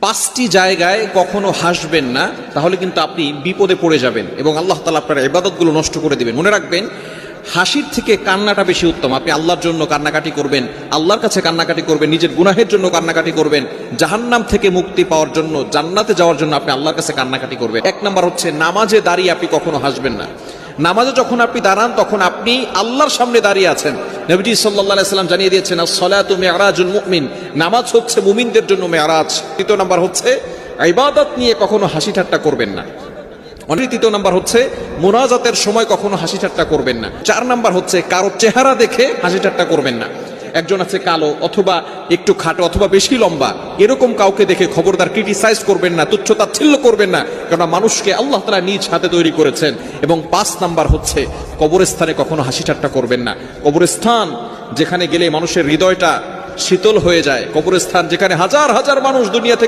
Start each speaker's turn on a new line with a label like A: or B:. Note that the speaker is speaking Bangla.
A: পাঁচটি জায়গায় কখনো হাসবেন না, তাহলে কিন্তু আপনি বিপদে পড়ে যাবেন এবং আল্লাহ তাআলা আপনার ইবাদতগুলো নষ্ট করে দিবেন। মনে রাখবেন, হাসির থেকে কান্নাটা বেশি উত্তম। আপনি আল্লাহর জন্য কান্নাকাটি করবেন, আল্লাহর কাছে কান্নাকাটি করবেন, নিজের গুনাহের জন্য কান্নাকাটি করবেন, জাহান্নাম থেকে মুক্তি পাওয়ার জন্য, জান্নাতে যাওয়ার জন্য আপনি আল্লাহর কাছে কান্নাকাটি করবেন। এক নাম্বার হচ্ছে, নামাজে দাঁড়িয়ে আপনি কখনো হাসবেন না। নামাজে যখন আপনি দাঁড়ান তখন আপনি আল্লাহর সামনে দাঁড়িয়ে আছেন। নবীজি সাল্লাল্লাহু আলাইহি সাল্লাম জানিয়ে দিয়েছেন, আস-সালাতু মি'রাজুল মুমিন, নামাজ হচ্ছে মুমিনদের জন্য মেরাজ। তৃতীয় নাম্বার হচ্ছে, ইবাদত নিয়ে কখনো হাসি ঠাট্টা করবেন না। তৃতীয় নাম্বার হচ্ছে, মুনাজাতের সময় কখনো হাসি ঠাট্টা করবেন না। চার নাম্বার হচ্ছে, কারো চেহারা দেখে হাসি ঠাট্টা করবেন না। একজন আছে কালো অথবা একটু খাটো অথবা বেশি লম্বা, এরকম কাউকে দেখে খবরদার ক্রিটিসাইজ করবেন না, তুচ্ছ-তাচ্ছিল্য করবেন না, কারণ মানুষকে আল্লাহ তাআলা নিজ হাতে তৈরি করেছেন। এবং 5 নাম্বার হচ্ছে, কবরস্থানে কখনো হাসি ঠাট্টা করবেন না। কবরস্থান যেখানে গেলে মানুষের হৃদয়টা শীতল হয়ে যায়, কবরস্থান যেখানে হাজার হাজার মানুষ দুনিয়া থেকে